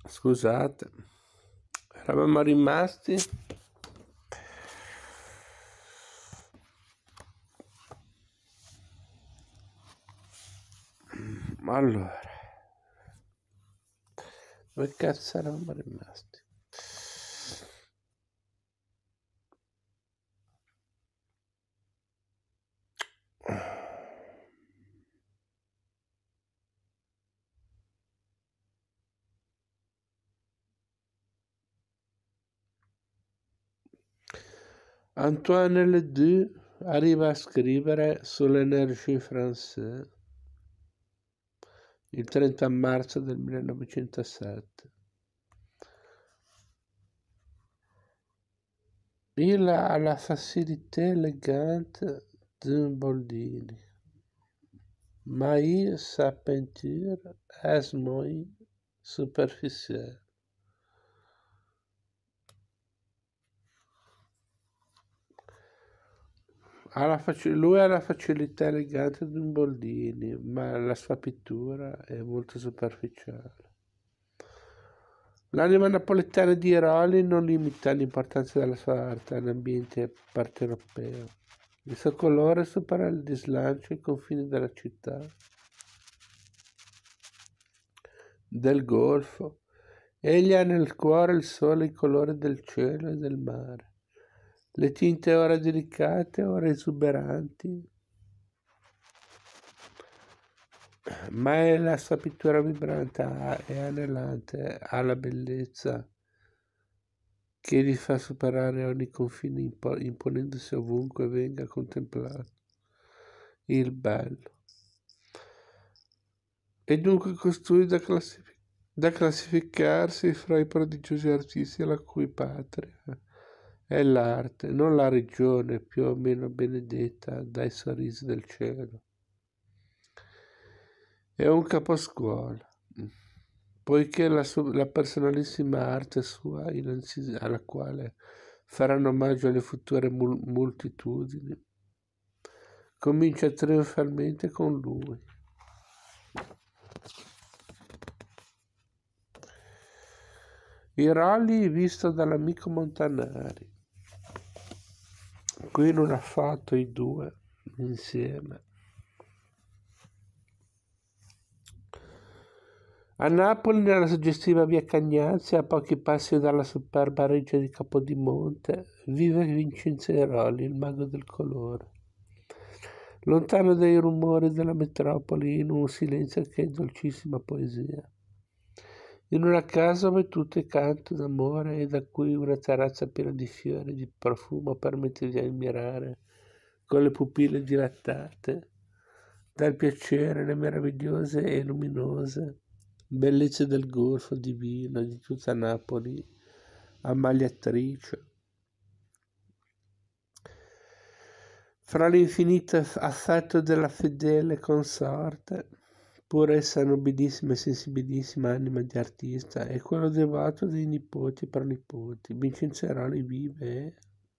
Scusate, eravamo rimasti allora, dove cazzo eravamo rimasti? Antoine Ledoux arriva a scrivere sull'Énergie française il 30 marzo del 1907. Il a la facilité élégante d'un Boldini, mais sa peinture est moins superficielle. Lui ha la facilità elegante di un Boldini, ma la sua pittura è molto superficiale. L'anima napoletana di Roli non limita l'importanza della sua arte all'ambiente partenopeo. Il suo colore supera il dislancio e i confini della città, del golfo. Egli ha nel cuore il sole, i colori del cielo e del mare. Le tinte ora delicate, ora esuberanti, ma è la sua pittura vibrante e anelante, ha la bellezza che gli fa superare ogni confine imponendosi ovunque venga contemplato il bello. E dunque costui da classificarsi fra i prodigiosi artisti la cui patria è l'arte, non la regione più o meno benedetta dai sorrisi del cielo. È un caposcuola, poiché la personalissima arte sua, alla quale faranno omaggio le future moltitudini, comincia trionfalmente con lui. Il rally visto dall'amico Montanari. Qui non ha fatto i due insieme. A Napoli, nella suggestiva via Cagnazzi, a pochi passi dalla superba reggia di Capodimonte, vive Vincenzo Airoli, il mago del colore. Lontano dai rumori della metropoli, in un silenzio che è dolcissima poesia. In una casa dove tutto è canto d'amore e da cui una terrazza piena di fiori e di profumo permette di ammirare con le pupille dilattate dal piacere le meravigliose e luminose bellezze del golfo divino di tutta Napoli, ammaliatrice. Fra l'infinito affetto della fedele consorte, pur essa nobilissima e sensibilissima anima di artista, e quello devoto dei nipoti e pronipoti, Vincenzo Airoli vive e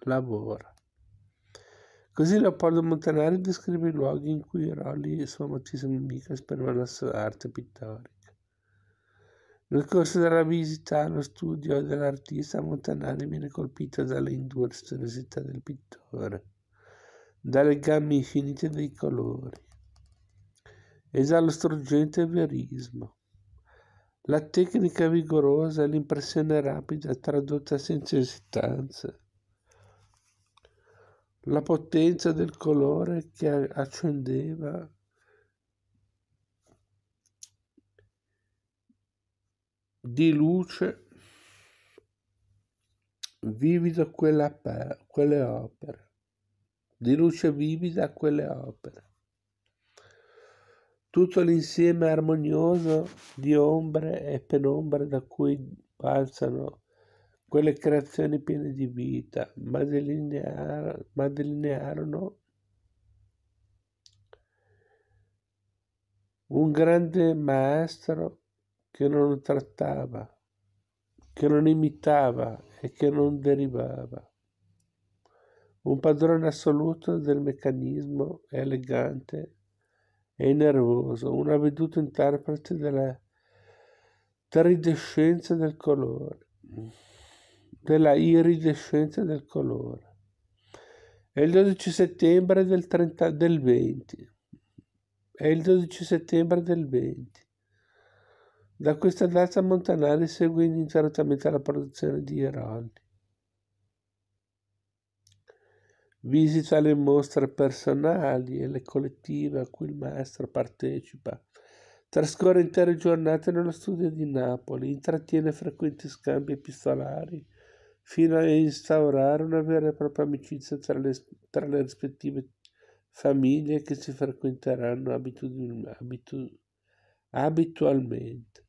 lavora. Così Leopoldo Montanari descrive i luoghi in cui Airoli e sua amatissima amica esprimevano la sua arte pittorica. Nel corso della visita allo studio dell'artista, Montanari viene colpito dalle industriosità del pittore, dalle gamme infinite dei colori e dallo struggente verismo. La tecnica vigorosa e l'impressione rapida tradotta senza esitanza, la potenza del colore che accendeva di luce vivido quelle opere, di luce vivida quelle opere. Tutto l'insieme armonioso di ombre e penombre da cui balzano quelle creazioni piene di vita, ma delinearono un grande maestro che non trattava, che non imitava e che non derivava. un padrone assoluto del meccanismo, è elegante e nervoso, un avveduto interprete della iridescenza del colore. È il 12 settembre del 20. È il 12 settembre del 20. Da questa data Montanari segue ininterrottamente la produzione di Ierolli. Visita le mostre personali e le collettive a cui il maestro partecipa. Trascorre intere giornate nello studio di Napoli, intrattiene frequenti scambi epistolari fino a instaurare una vera e propria amicizia tra le rispettive famiglie che si frequenteranno abitualmente.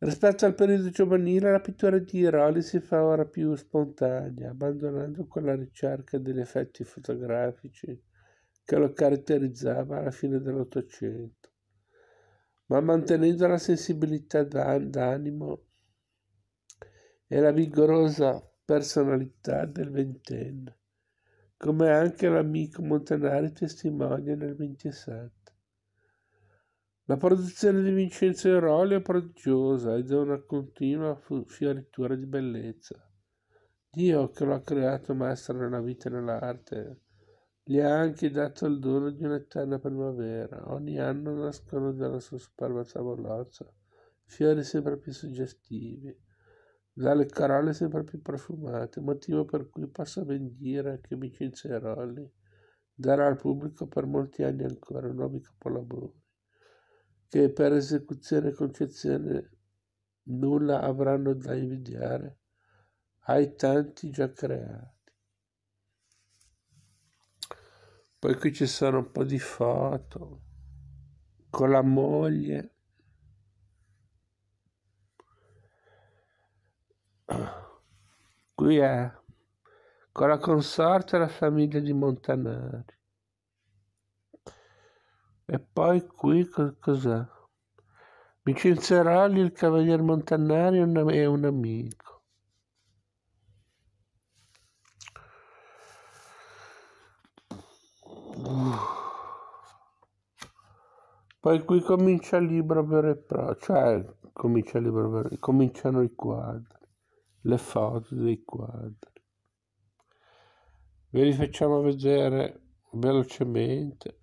Rispetto al periodo giovanile, la pittura di Ierolli si fa ora più spontanea, abbandonando quella ricerca degli effetti fotografici che lo caratterizzava alla fine dell'Ottocento, ma mantenendo la sensibilità d'animo e la vigorosa personalità del ventenne, come anche l'amico Montanari testimonia nel 27. La produzione di Vincenzo Ierolli è prodigiosa ed è una continua fioritura di bellezza. Dio, che lo ha creato maestro nella vita e nell'arte, gli ha anche dato il dono di un'eterna primavera. Ogni anno nascono dalla sua superba tavolozza fiori sempre più suggestivi, dalle corolle sempre più profumate, motivo per cui posso ben dire che Vincenzo Ierolli darà al pubblico per molti anni ancora nuovi capolavori, che per esecuzione e concezione nulla avranno da invidiare ai tanti già creati. Poi qui ci sono un po' di foto con la moglie. Qui è con la consorte e la famiglia di Montanari. E poi qui cos'è? Vincenzo Ierolli, il cavalier Montanari è un amico. Poi qui comincia il libro vero e proprio, cioè cominciano i quadri, le foto dei quadri. Ve li facciamo vedere velocemente.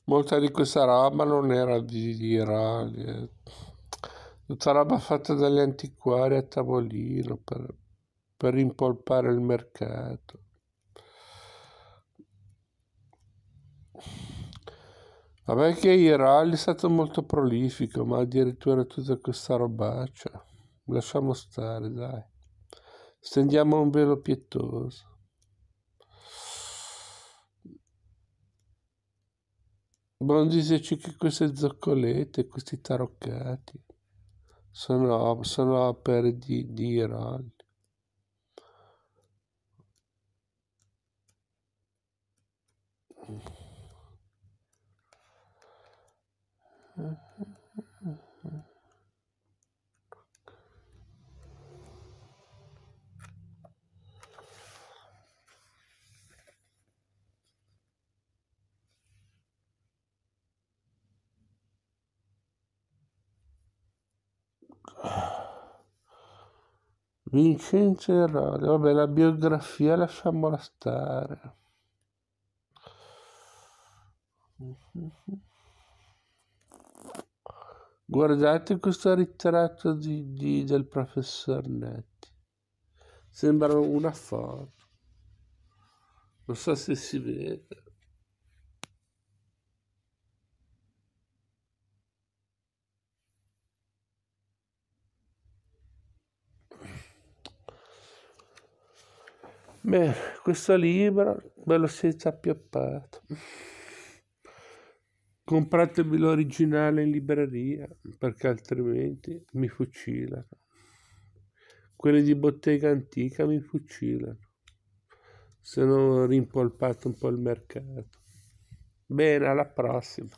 Molta di questa roba non era di Ierolli, tutta roba fatta dagli antiquari a tavolino per rimpolpare il mercato. Vabbè che Ierolli è stato molto prolifico, ma addirittura tutta questa robaccia. Lasciamo stare, dai. Stendiamo un velo pietoso. Non dice che queste zoccolette, questi taroccati sono opere di Ierolli. Vincenzo Ierolli, vabbè, la biografia lasciamola stare. Guardate questo ritratto del professor Netti. Sembra una foto. Non so se si vede. Bene, questo libro ve lo siete appioppato. Compratevi l'originale in libreria, perché altrimenti mi fucilano. Quelli di bottega antica mi fucilano. Se non rimpolpate un po' il mercato. Bene, alla prossima.